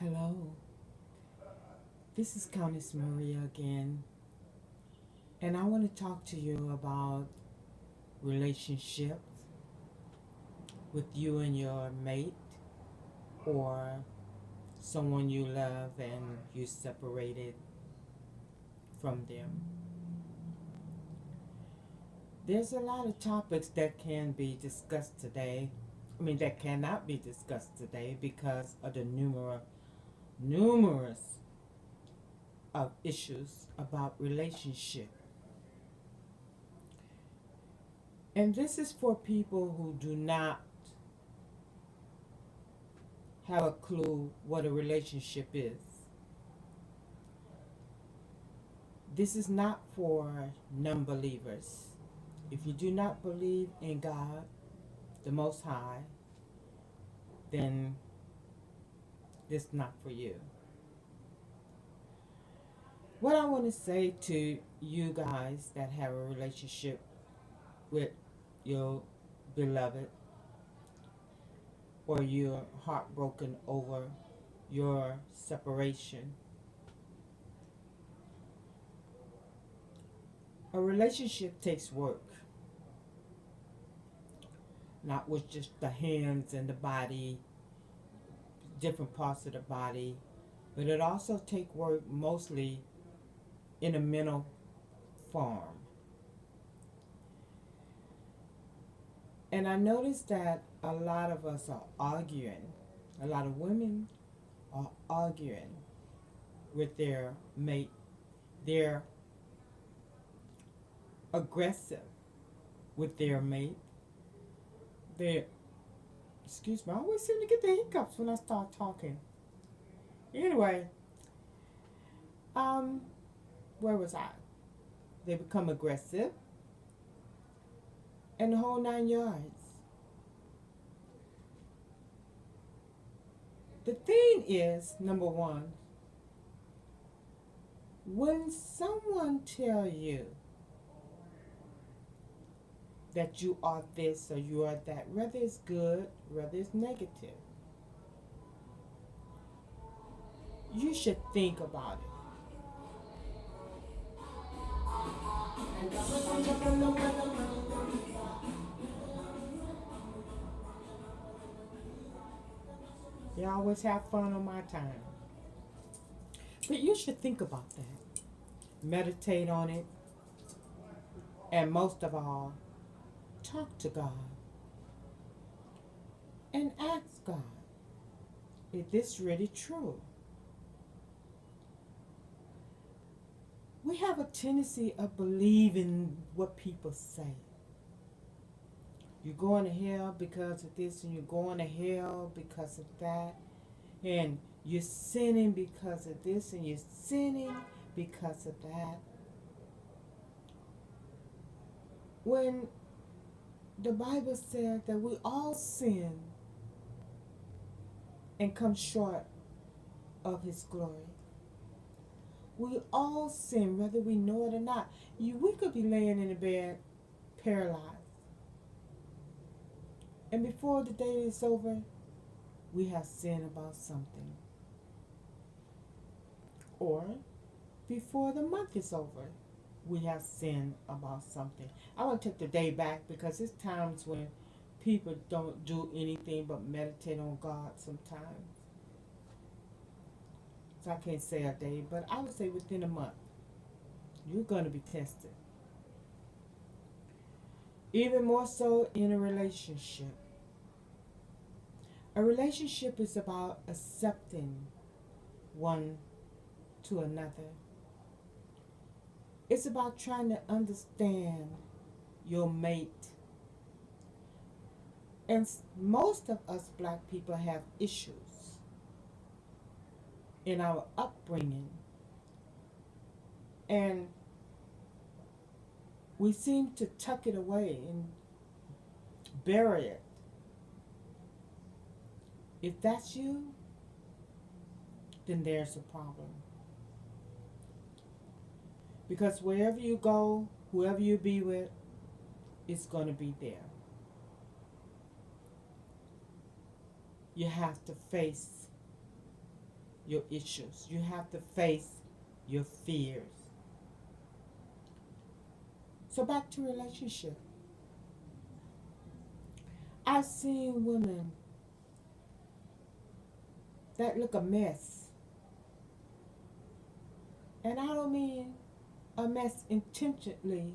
Hello, this is Countess Maria again, and I want to talk to you about relationships with you and your mate or someone you love and you separated from them. There's a lot of topics that can be discussed today. That cannot be discussed today because of the numerous of issues about relationship. And this is for people who do not have a clue what a relationship is. This is not for non believers. If you do not believe in God, the Most High, then this is not for you. What I want to say to you guys that have a relationship with your beloved or you're heartbroken over your separation, a relationship takes work, not with just the hands and the body, different parts of the body, but it also takes work mostly in a mental form. And I noticed that a lot of us are arguing, a lot of women are arguing with their mate. They're aggressive with their mate. They're, excuse me, I always seem to get the hiccups when I start talking. Anyway, um, where was I? They become aggressive and the whole 9 yards. The thing is, number one, when someone tell you that you are this or you are that, whether it's good, whether it's negative, you should think about it. You always have fun on my time. But you should think about that. Meditate on it. And most of all, talk to God. And ask God, is this really true? We have a tendency of believing what people say. You're going to hell because of this, and you're going to hell because of that, and you're sinning because of this, and you're sinning because of that. When the Bible said that we all sin and come short of His glory. We all sin, whether we know it or not. We could be laying in the bed paralyzed. And before the day is over, we have sinned about something. Or before the month is over, we have sinned about something. I want to take the day back because there's times when people don't do anything but meditate on God sometimes. So I can't say a day, but I would say within a month, you're going to be tested. Even more so in a relationship. A relationship is about accepting one to another. It's about trying to understand your mate. And most of us black people have issues in our upbringing. And we seem to tuck it away and bury it. If that's you, then there's a problem. Because wherever you go, whoever you be with, it's going to be there. You have to face your issues. You have to face your fears. So back to relationship. I've seen women that look a mess. And I don't mean a mess intentionally.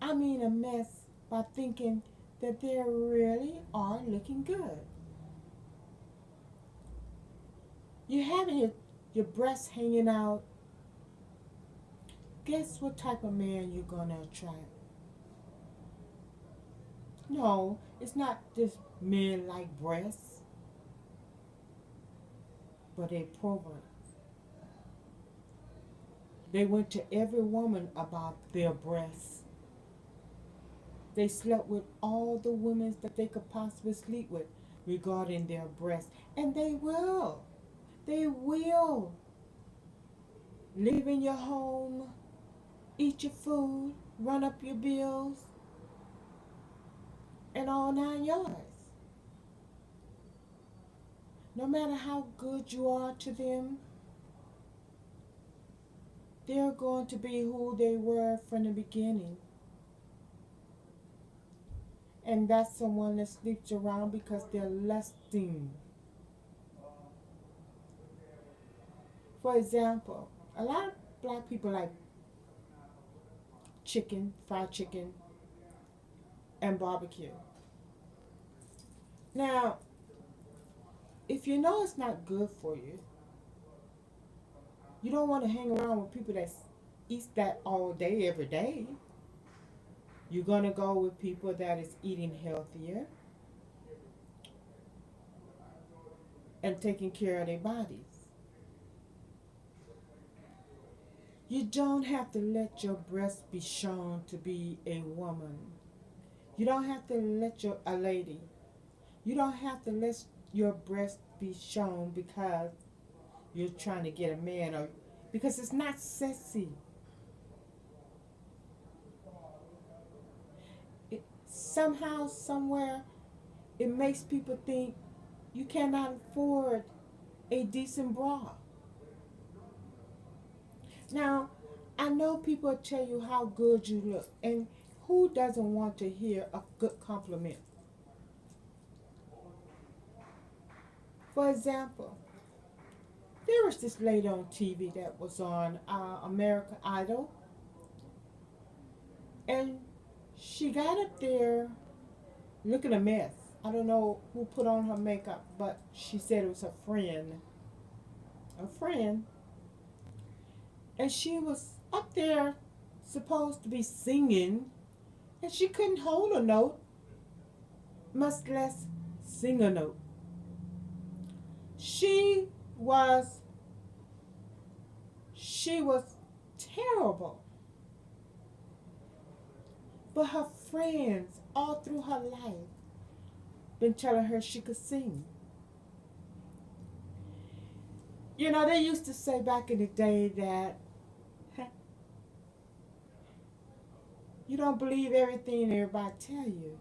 I mean a mess by thinking that they really are looking good. You're having your breasts hanging out. Guess what type of man you're going to attract? No, it's not just men like breasts, but they program. They went to every woman about their breasts. They slept with all the women that they could possibly sleep with regarding their breasts. And they will. They will. Live in your home, eat your food, run up your bills, and all 9 yards. No matter how good you are to them, they're going to be who they were from the beginning. And that's someone that sleeps around because they're lusting. For example, a lot of black people like chicken, fried chicken, and barbecue. Now, if you know it's not good for you, you don't want to hang around with people that eat that all day, every day. You're going to go with people that is eating healthier and taking care of their bodies. You don't have to let your breast be shown to be a woman. You don't have to let a lady. You don't have to let your breast be shown because you're trying to get a man or because it's not sexy. Somehow, somewhere, it makes people think you cannot afford a decent bra. Now, I know people tell you how good you look, and who doesn't want to hear a good compliment? For example, there was this lady on TV that was on American Idol, and she got up there looking a mess. I don't know who put on her makeup, but she said it was her friend. A friend. And she was up there supposed to be singing, and she couldn't hold a note, much less sing a note. She was terrible. But her friends all through her life been telling her she could sing. You know, they used to say back in the day that you don't believe everything everybody tell you.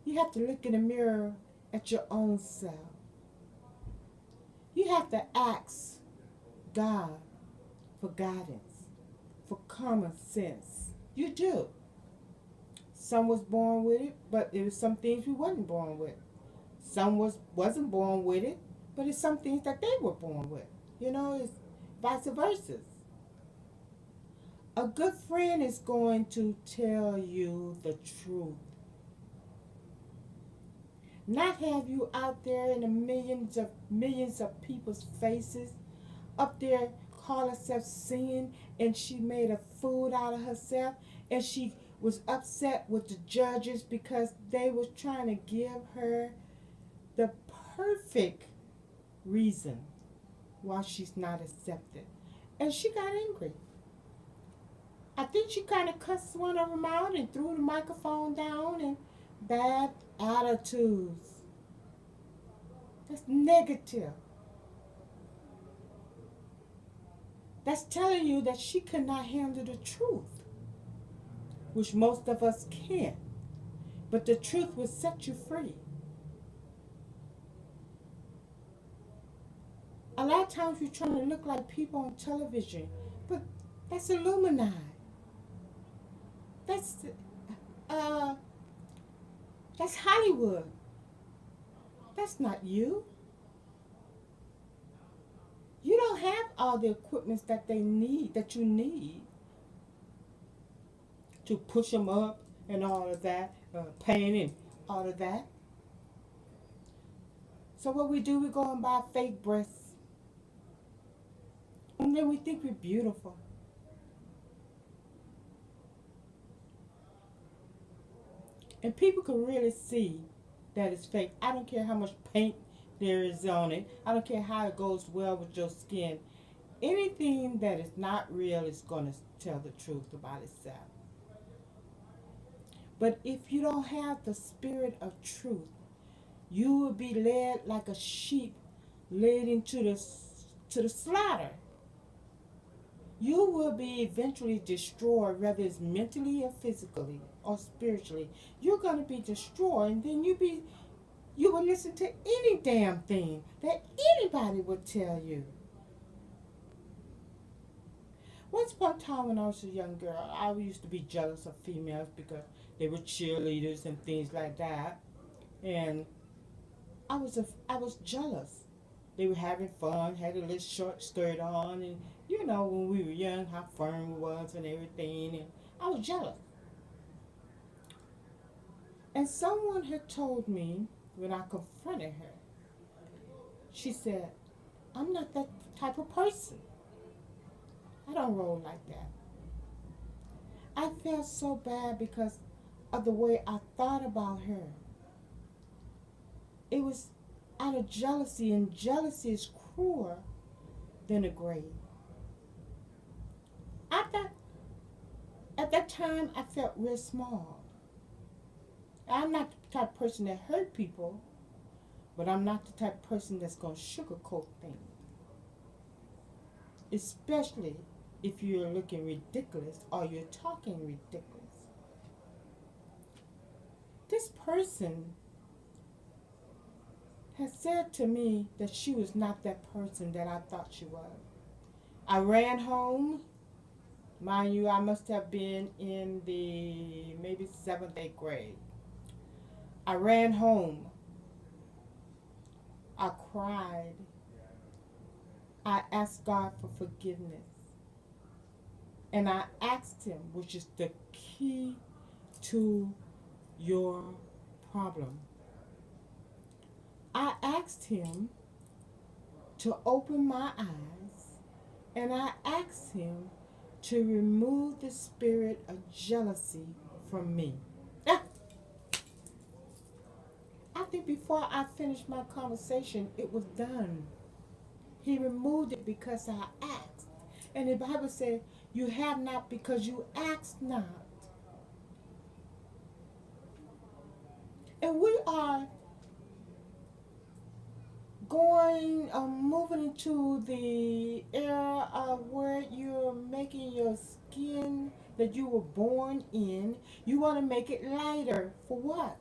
You have to look in the mirror at your own self. You have to ask God for guidance, for common sense. You do. Some was born with it, but there was some things we wasn't born with. Some wasn't born with it, but it's some things that they were born with. You know, it's vice versa. A good friend is going to tell you the truth. Not have you out there in the millions of people's faces, up there call herself singing, and she made a fool out of herself, and she was upset with the judges because they was trying to give her the perfect reason why she's not accepted. And she got angry. I think she kind of cussed one of them out and threw the microphone down, and bad attitudes. That's negative. That's telling you that she could not handle the truth, which most of us can't. But the truth will set you free. A lot of times you're trying to look like people on television, but that's Illuminati. That's uh, that's Hollywood. That's not you. You don't have all the equipment that they need, that you need to push them up and all of that, pain and all of that. So what we do, we go and buy fake breasts, and then we think we're beautiful. And people can really see that it's fake. I don't care how much paint there is on it. I don't care how it goes well with your skin. Anything that is not real is going to tell the truth about itself. But if you don't have the spirit of truth, you will be led like a sheep led into the slaughter. You will be eventually destroyed, whether it's mentally or physically or spiritually. You're going to be destroyed, and then you will listen to any damn thing that anybody would tell you. Once upon a time when I was a young girl, I used to be jealous of females because they were cheerleaders and things like that. And I was jealous. They were having fun, had a little short skirt on, and you know when we were young, how firm it was and everything, and I was jealous. And someone had told me when I confronted her, she said, "I'm not that type of person. I don't roll like that." I felt so bad because of the way I thought about her. It was out of jealousy, and jealousy is crueler than the grave. I thought at that time I felt real small. I'm not the type of person that hurt people, but I'm not the type of person that's going to sugarcoat things. Especially if you're looking ridiculous or you're talking ridiculous. This person has said to me that she was not that person that I thought she was. I ran home. Mind you, I must have been in the maybe 7th, 8th grade. I ran home. I cried. I asked God for forgiveness. And I asked Him, which is the key to your problem. I asked Him to open my eyes, and I asked Him to remove the spirit of jealousy from me. I think before I finished my conversation, it was done. He removed it because I asked. And the Bible said, "You have not because you ask not." And we are moving into the era of where you're making your skin that you were born in, you want to make it lighter. For what?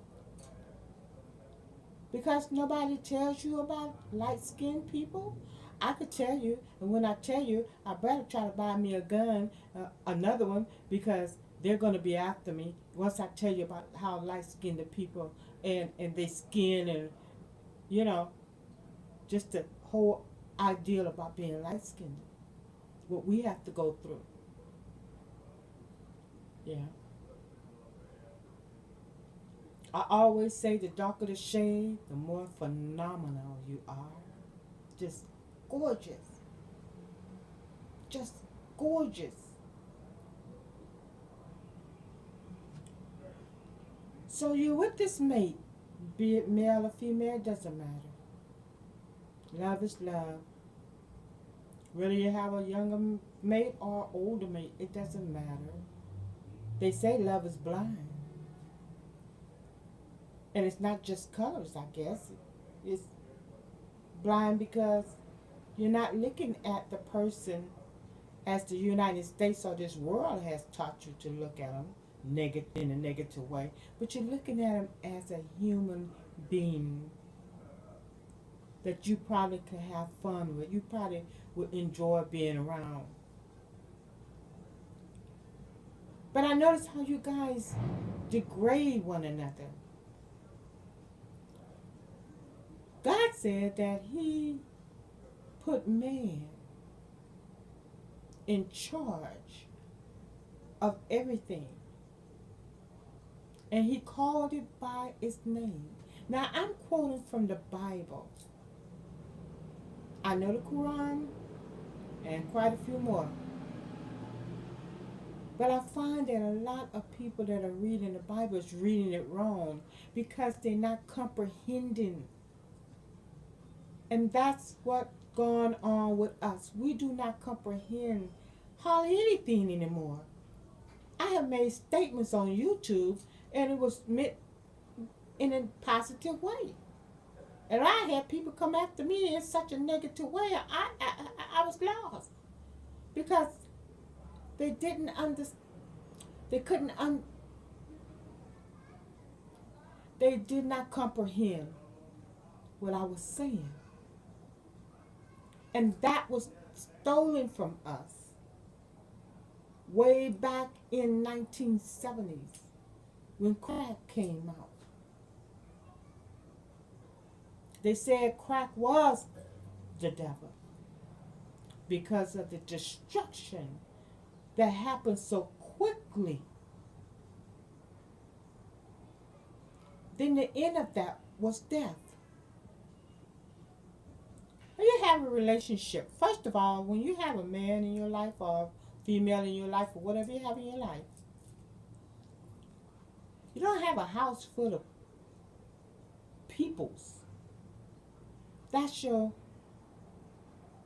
Because nobody tells you about light-skinned people? I could tell you, and when I tell you, I better try to buy me a gun, another one, because they're going to be after me once I tell you about how light-skinned the people and their skin and, you know, just the whole ideal about being light-skinned, what we have to go through. Yeah. I always say the darker the shade, the more phenomenal you are. Just gorgeous. Just gorgeous. So you're with this mate, be it male or female, it doesn't matter. Love is love. Whether you have a younger mate or older mate, it doesn't matter. They say love is blind. And it's not just colors, I guess. It's blind because you're not looking at the person as the United States or this world has taught you to look at them in a negative way. But you're looking at them as a human being. that you probably could have fun with. You probably would enjoy being around. But I notice how you guys degrade one another. God said that He put man in charge of everything. And He called it by its name. Now I'm quoting from the Bible. I know the Quran and quite a few more. But I find that a lot of people that are reading the Bible is reading it wrong because they're not comprehending. And that's what's going on with us. We do not comprehend hardly anything anymore. I have made statements on YouTube and it was meant in a positive way. And I had people come after me in such a negative way. I was lost because they didn't understand. They couldn't. They did not comprehend what I was saying, and that was stolen from us way back in 1970s when crack came out. They said crack was the devil because of the destruction that happened so quickly. Then the end of that was death. When you have a relationship, first of all, when you have a man in your life or a female in your life or whatever you have in your life, you don't have a house full of peoples. That's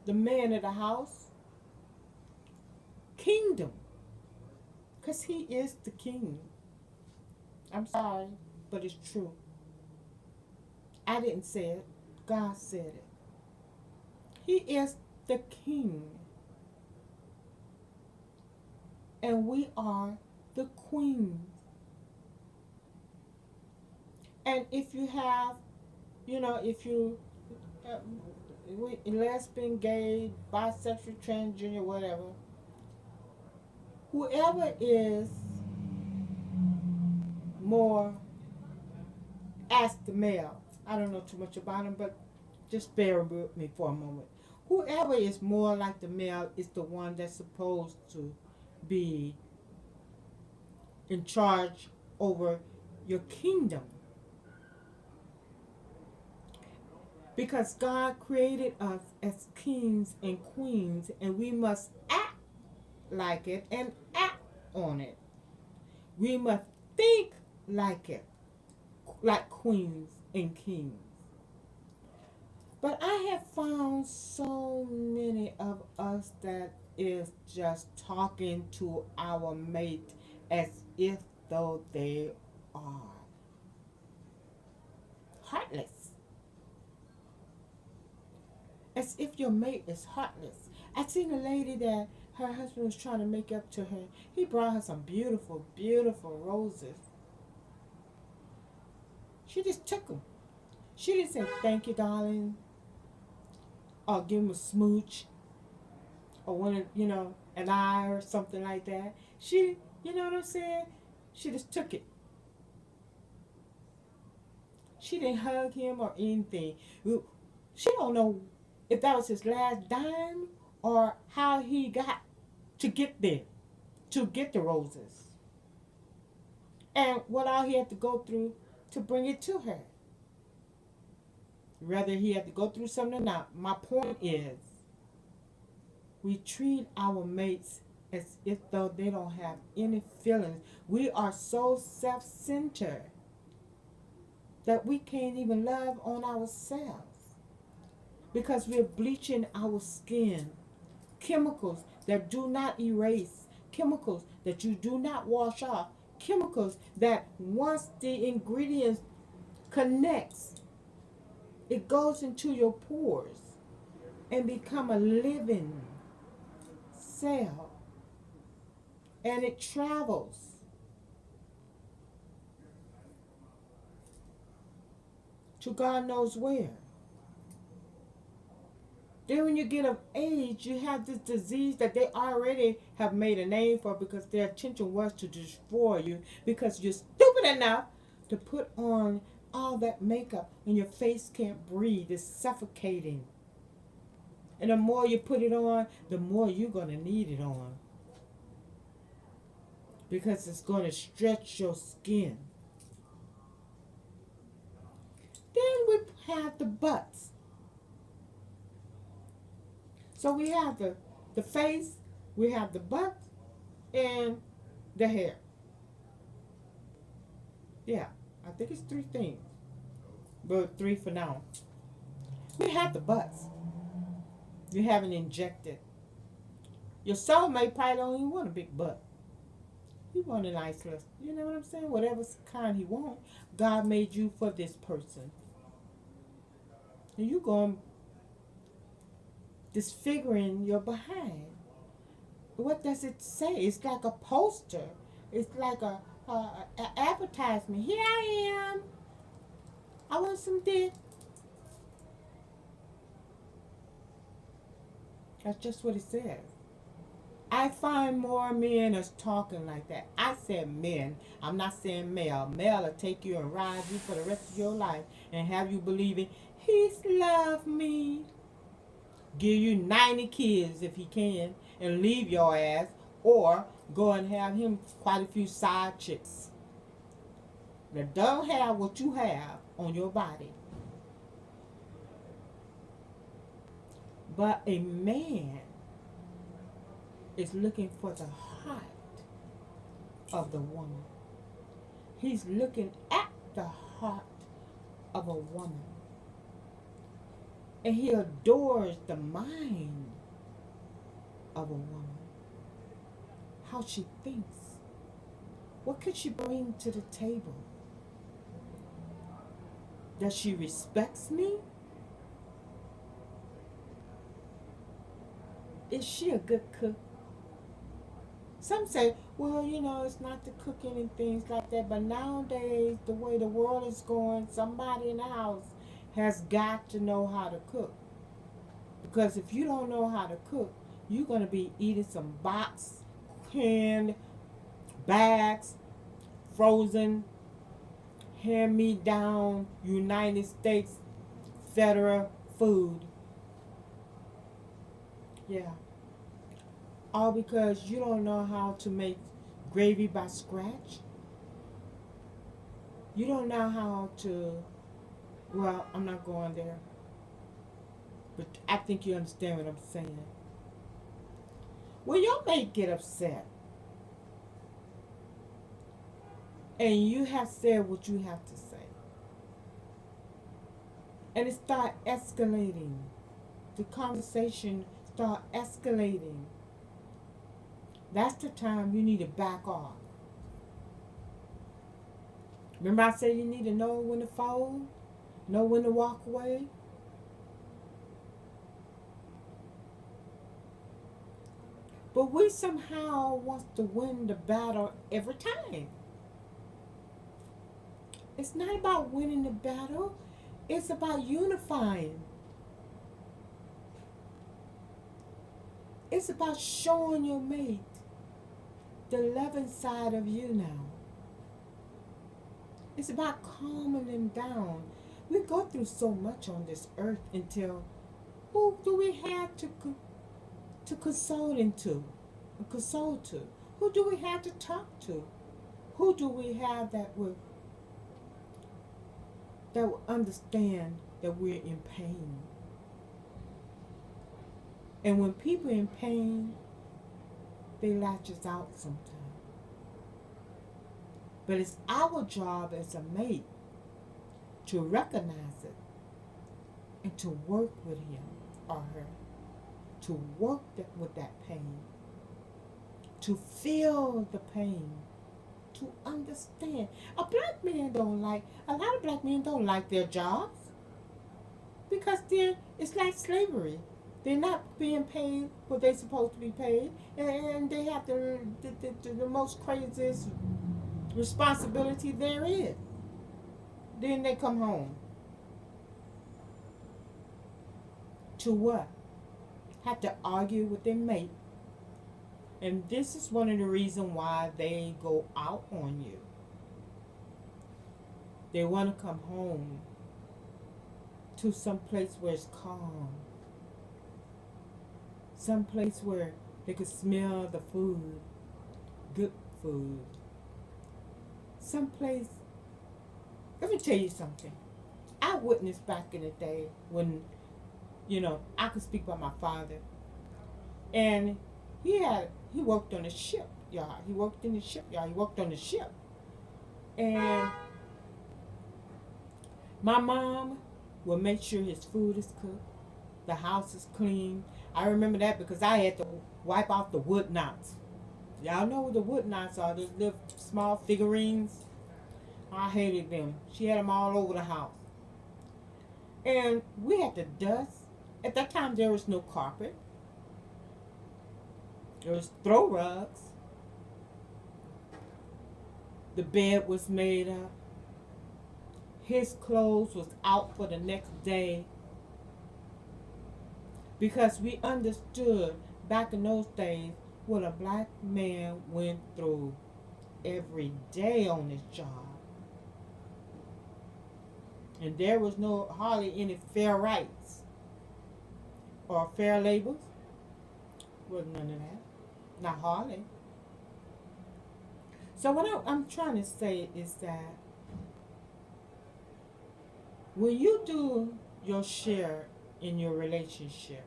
the man of the house, kingdom, because he is the king. I'm sorry, but it's true. I didn't say it. God said it. He is the king. And we are the queens. And if you have, if you lesbian, gay, bisexual, transgender, whatever, whoever is more as the male, I don't know too much about him, but just bear with me for a moment. Whoever is more like the male is the one that's supposed to be in charge over your kingdom. Because God created us as kings and queens, and we must act like it and act on it. We must think like it, like queens and kings. But I have found so many of us that is just talking to our mate as if though they are heartless. As if your mate is heartless. I seen a lady that her husband was trying to make up to her. He brought her some beautiful, beautiful roses. She just took them. She didn't say, thank you, darling, or give him a smooch, or an eye or something like that. She, you know what I'm saying? She just took it. She didn't hug him or anything. She don't know if that was his last dime or how he got to get there, to get the roses. And what all he had to go through to bring it to her. Whether he had to go through something or not. My point is, we treat our mates as if though they don't have any feelings. We are so self-centered that we can't even love on ourselves because we're bleaching our skin. Chemicals that do not erase, chemicals that you do not wash off, chemicals that once the ingredients connects, it goes into your pores and become a living cell, and it travels to God knows where. Then when you get of age, you have this disease that they already have made a name for because their intention was to destroy you because you're stupid enough to put on all that makeup and your face can't breathe. It's suffocating. And the more you put it on, the more you're going to need it on because it's going to stretch your skin. Then we have the butts. So we have the face, we have the butt, and the hair. Yeah, I think it's three things. But three for now. We have the butts. You haven't injected. Your soulmate probably don't even want a big butt. He want a nice little, you know what I'm saying? Whatever kind he want. God made you for this person. And you going disfiguring your behind. What does it say? It's like a poster. It's like a advertisement. Here I am. I want some dick. That's just what it says. I find more men is talking like that. I said men. I'm not saying male. Male will take you and ride you for the rest of your life and have you believing he's loved me. Give you 90 kids if he can and leave your ass, or go and have him quite a few side chicks that don't have what you have on your body. But a man is looking for the heart of the woman. He's looking at the heart of a woman. And he adores the mind of a woman. How she thinks. What could she bring to the table? Does she respect me? Is she a good cook? Some say, well, you know, it's not the cooking and things like that. But nowadays, the way the world is going, somebody in the house has got to know how to cook. Because if you don't know how to cook, you're going to be eating some box, canned, bags, frozen, hand-me-down, United States federal food. Yeah. All because you don't know how to make gravy by scratch. You don't know how to, well, I'm not going there. But I think you understand what I'm saying. Well, your mate get upset. And you have said what you have to say. And it start escalating. The conversation start escalating. That's the time you need to back off. Remember I said you need to know when to fold? Know when to walk away? But we somehow want to win the battle every time. It's not about winning the battle. It's about unifying. It's about showing your mate the loving side of you now. It's about calming them down. We go through so much on this earth until who do we have to console to? Who do we have to talk to? Who do we have that will understand that we're in pain? And when people are in pain, they latch us out sometimes. But it's our job as a mate to recognize it and to work with him or her, to work with that pain, to feel the pain, to understand. A lot of black men don't like their jobs because it's like slavery. They're not being paid what they're supposed to be paid, and they have the most craziest responsibility there is. Then they come home. To what? have to argue with their mate. And this is one of the reasons why they go out on you. They want to come home to some place where it's calm. Some place where they could smell the food, good food. Some place, let me tell you something. I witnessed back in the day when, I could speak about my father. And he worked on a shipyard. He worked in the shipyard. He worked on the ship. And my mom will make sure his food is cooked, the house is clean. I remember that because I had to wipe out the wood knots. Y'all know what the wood knots are, those little small figurines. I hated them. She had them all over the house. And we had to dust. At that time, there was no carpet. There was throw rugs. The bed was made up. His clothes was out for the next day. Because we understood back in those days what a black man went through every day on his job. And there was hardly any fair rights or fair labors. Wasn't none of that. Not hardly. So what I'm trying to say is that when you do your share in your relationship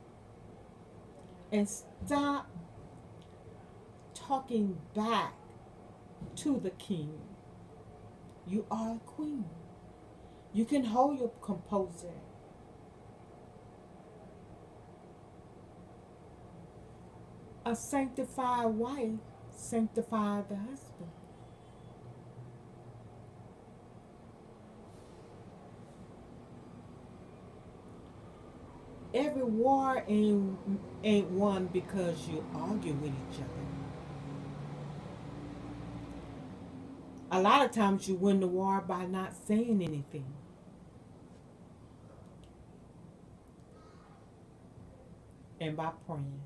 and stop talking back to the king, you are a queen. You can hold your composure. A sanctified wife sanctified the husband. Every war ain't won because you argue with each other. A lot of times you win the war by not saying anything. And by praying.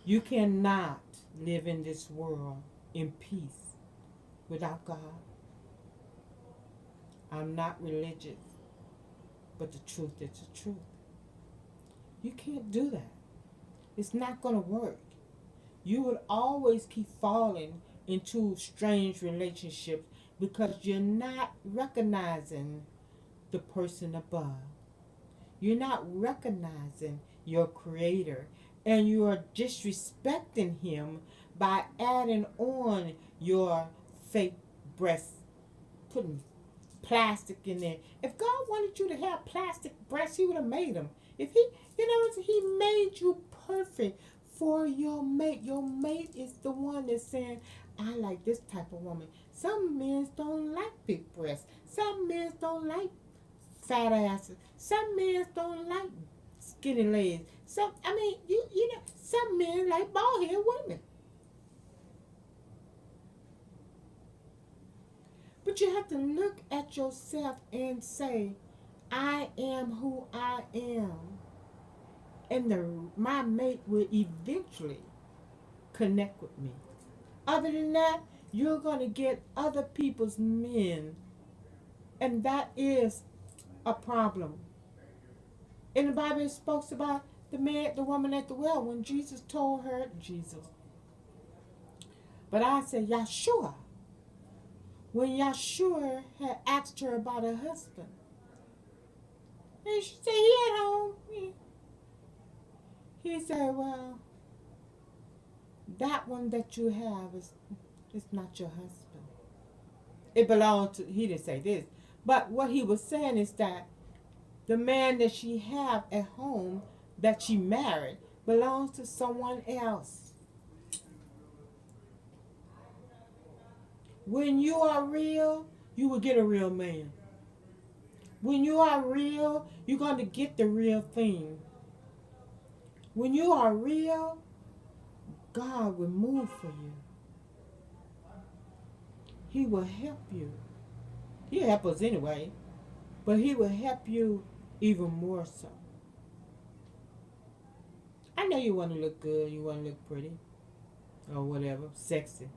You cannot live in this world in peace without God. I'm not religious, but the truth is the truth. You can't do that. It's not going to work. You will always keep falling into strange relationships because you're not recognizing the person above. You're not recognizing your creator, and you are disrespecting him by adding on your fake breasts, putting plastic in there. If God wanted you to have plastic breasts, he would have made them. If he, he made you perfect for your mate. Your mate is the one that's saying, I like this type of woman. Some men don't like big breasts. Some men don't like fat asses. Some men don't like skinny legs. Some men like bald headed women. But you have to look at yourself and say, I am who I am. And my mate will eventually connect with me. Other than that, you're going to get other people's men. And that is a problem. In the Bible, it speaks about the woman at the well when Jesus told her, but I said Yeshua. When Yeshua had asked her about her husband. And she said, he at home. He said, well, that one that you have is not your husband. It belonged to, he didn't say this. But what he was saying is that the man that she have at home that she married belongs to someone else. When you are real, you will get a real man. When you are real, you're going to get the real thing. When you are real, God will move for you. He will help you. He'll help us anyway, but he will help you even more so. I know you want to look good, you want to look pretty, or whatever, sexy.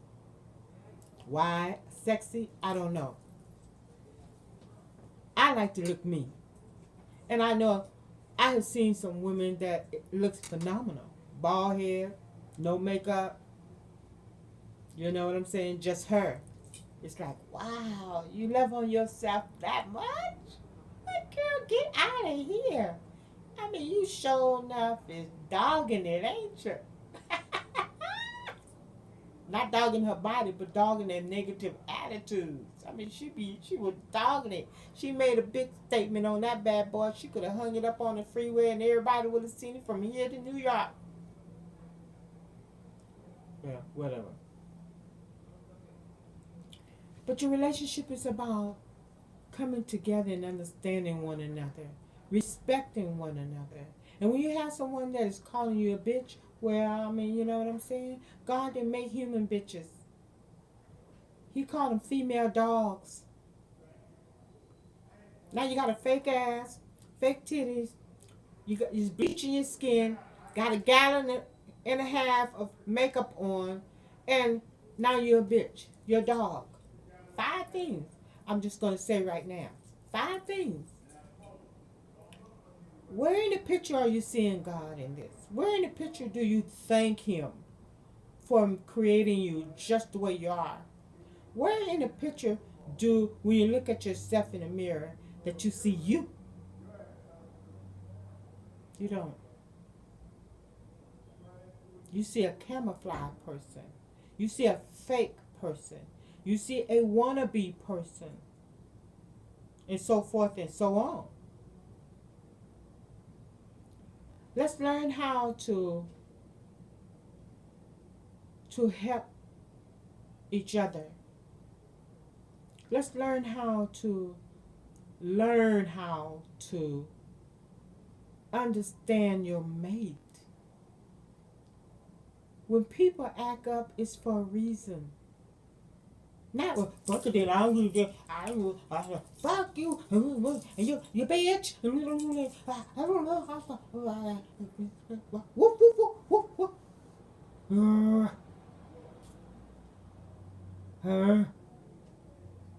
Why sexy? I don't know. I like to look me. And I know I have seen some women that it looks phenomenal. Bald hair, no makeup, you know what I'm saying? Just her. It's like, wow, you love on yourself that much? What girl, get out of here. I mean, you sure enough is dogging it, ain't you? Not dogging her body, but dogging their negative attitudes. I mean, she was dogging it. She made a big statement on that bad boy. She could have hung it up on the freeway and everybody would have seen it from here to New York. Yeah, whatever. But your relationship is about coming together and understanding one another, respecting one another. And when you have someone that is calling you a bitch, well, I mean, you know what I'm saying? God didn't make human bitches. He called them female dogs. Now you got a fake ass, fake titties, you're bleaching your skin, got a gallon and a half of makeup on, and now you're a bitch. You're a dog. 5 things. I'm just going to say right now. 5 things. Where in the picture are you seeing God in this? Where in the picture do you thank Him for creating you just the way you are? Where in the picture do, when you look at yourself in the mirror, that you see you? You don't. You see a camouflage person. You see a fake person. You see a wannabe person. And so forth and so on. Let's learn how to help each other. Let's learn how to understand your mate. When people act up, it's for a reason. Not fuck it, I will fuck you, and you bitch. I don't know. Whoop, whoop, whoop, whoop, whoop. Her.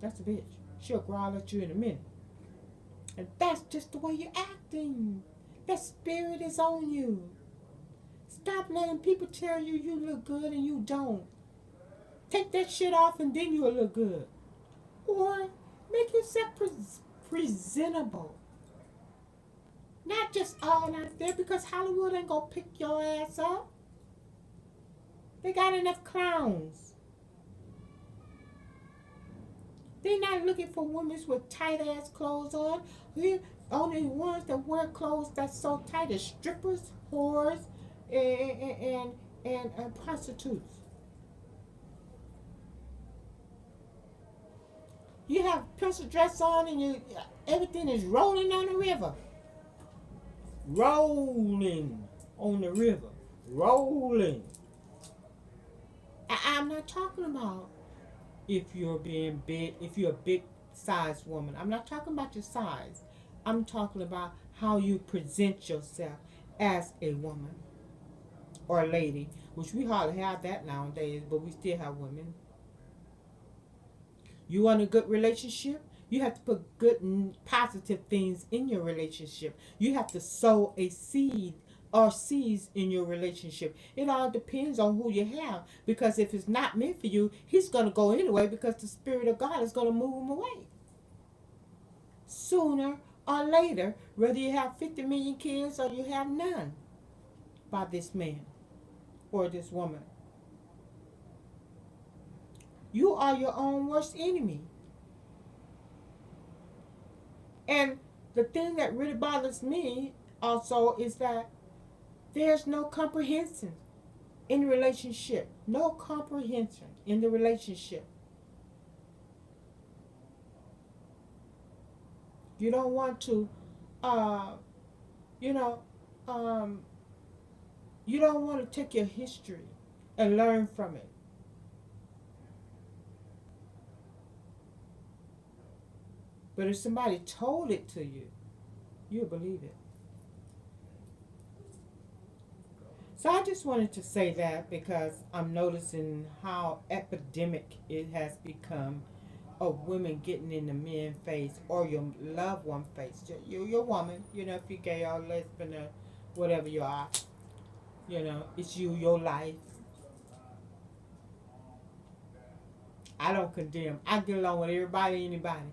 That's a bitch. She'll growl at you in a minute. And that's just the way you're acting. That spirit is on you. Stop letting people tell you you look good and you don't. Take that shit off and then you'll look good. Or make yourself presentable. Not just all out there, because Hollywood ain't gonna pick your ass up. They got enough clowns. They're not looking for women with tight ass clothes on. The only ones that wear clothes that's so tight are strippers, whores, and prostitutes. You have pencil dress on and everything is rolling on the river. Rolling on the river. Rolling. I'm not talking about if you're being big, if you're a big size woman. I'm not talking about your size. I'm talking about how you present yourself as a woman or a lady, which we hardly have that nowadays, but we still have women. You want a good relationship? You have to put good and positive things in your relationship. You have to sow a seed or seeds in your relationship. It all depends on who you have. Because if it's not meant for you, he's going to go anyway, because the Spirit of God is going to move him away. Sooner or later, whether you have 50 million kids or you have none, by this man or this woman. You are your own worst enemy. And the thing that really bothers me also is that there's no comprehension in the relationship. No comprehension in the relationship. You don't want to, you don't want to take your history and learn from it. But if somebody told it to you, you'll believe it. So I just wanted to say that because I'm noticing how epidemic it has become of women getting in the men's face or your loved one face. Your woman, you know, if you're gay or lesbian or whatever you are, you know, it's you, your life. I don't condemn. I get along with everybody, anybody.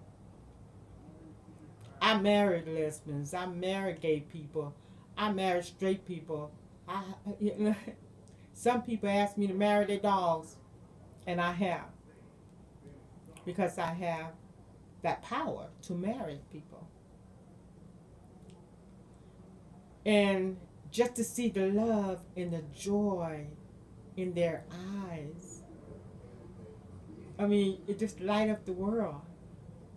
I married lesbians. I married gay people. I married straight people. I, you know, some people ask me to marry their dogs, and I have because I have that power to marry people. And just to see the love and the joy in their eyes, I mean, it just light up the world.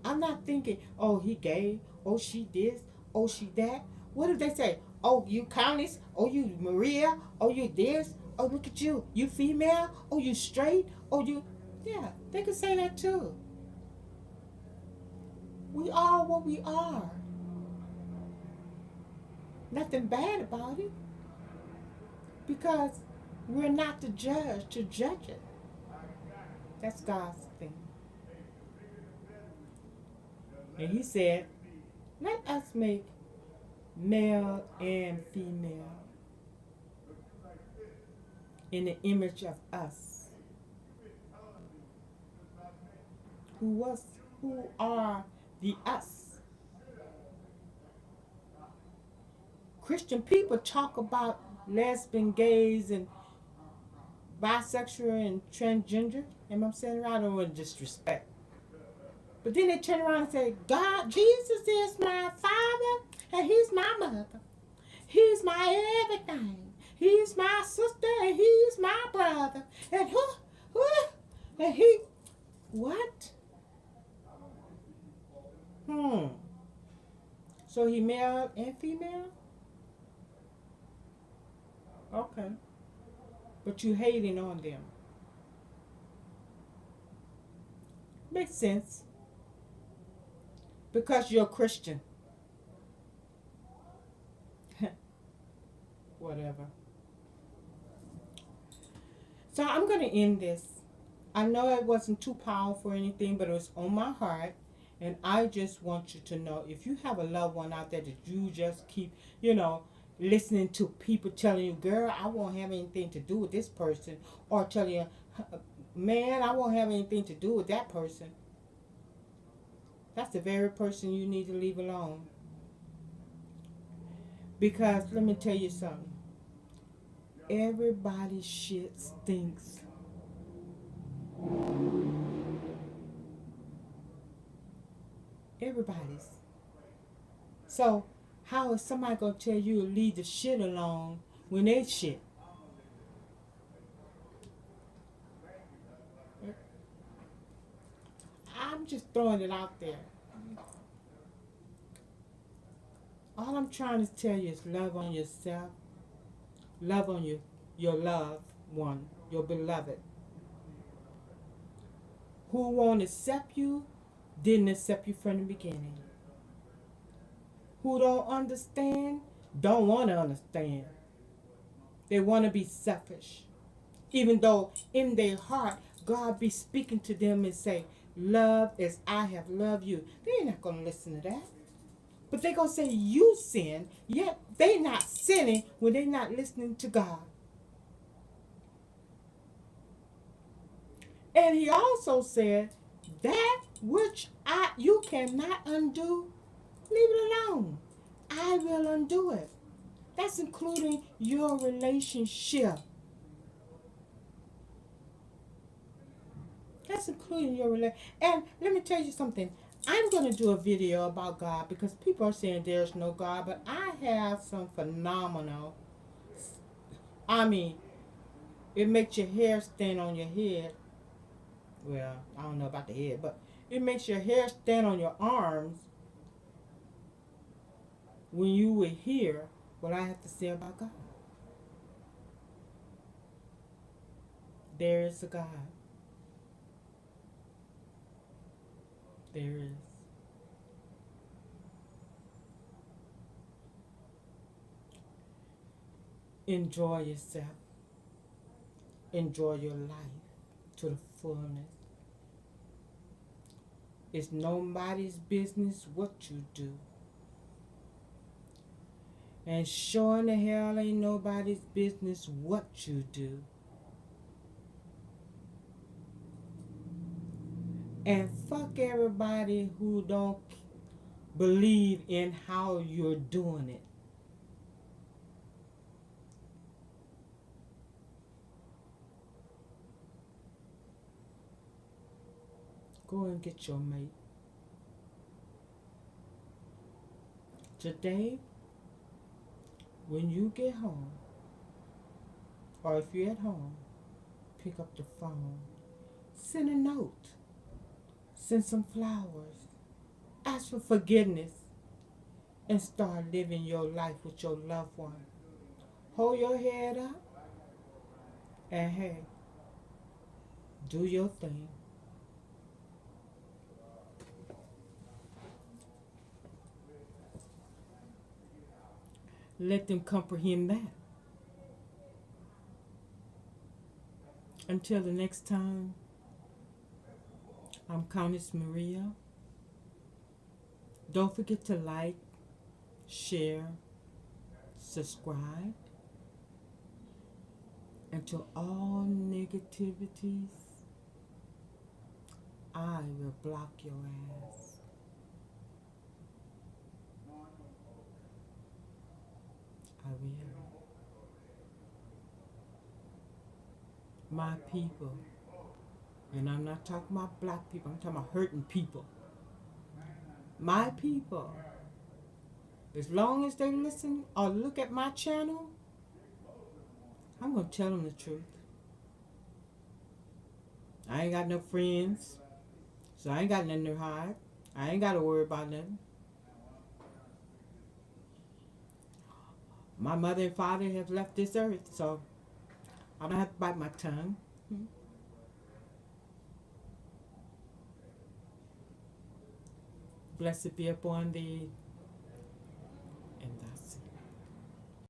I'm not thinking, oh, he gay, oh, she this, oh, she that. What if they say, oh, you Countess, oh, you Maria, oh, you this, oh, look at you, you female, oh, you straight, oh, you, yeah, they could say that too. We are what we are. Nothing bad about it because we're not the judge to judge it. That's God's thing. And he said, let us make male and female in the image of us. Who are the us? Christian people talk about lesbian, gays, and bisexual and transgender. Am I saying it right? I don't want to disrespect. But then they turn around and say, God, Jesus is my father and he's my mother. He's my everything. He's my sister and he's my brother. And who, and he, what? So he male and female? Okay. But you hating on them. Makes sense. Because you're a Christian. Whatever. So I'm going to end this. I know it wasn't too powerful or anything, but it was on my heart. And I just want you to know, if you have a loved one out there that you just keep, listening to people telling you, girl, I won't have anything to do with this person. Or telling you, man, I won't have anything to do with that person. That's the very person you need to leave alone. Because let me tell you something. Everybody's shit stinks. Everybody's. So, how is somebody going to tell you to leave the shit alone when they shit? I'm just throwing it out there. All I'm trying to tell you is love on yourself. Love on your loved one, your beloved. Who won't accept you, didn't accept you from the beginning. Who don't understand, don't want to understand. They want to be selfish. Even though in their heart, God be speaking to them and say, love as I have loved you. They're not going to listen to that. But they're going to say you sin, yet they not sinning when they're not listening to God. And he also said, that which you cannot undo, leave it alone. I will undo it. That's including your relationship. That's including your relationship. And let me tell you something. I'm going to do a video about God because people are saying there's no God, but I have some phenomenal. I mean, it makes your hair stand on your head. Well, I don't know about the head, but it makes your hair stand on your arms when you would hear what I have to say about God. There is a God. There is. Enjoy yourself. Enjoy your life to the fullness. It's nobody's business what you do. And sure in the hell ain't nobody's business what you do. And fuck everybody who don't believe in how you're doing it. Go and get your mate. Today, when you get home, or if you're at home, pick up the phone. Send a note. Send some flowers. Ask for forgiveness. And start living your life with your loved one. Hold your head up. And hey, do your thing. Let them comprehend that. Until the next time, I'm Countess Maria. Don't forget to like, share, subscribe. And to all negativities, I will block your ass. I will. My people, and I'm not talking about black people, I'm talking about hurting people. My people, as long as they listen or look at my channel, I'm going to tell them the truth. I ain't got no friends, so I ain't got nothing to hide. I ain't got to worry about nothing. My mother and father have left this earth, so I don't have to bite my tongue. Blessed be upon thee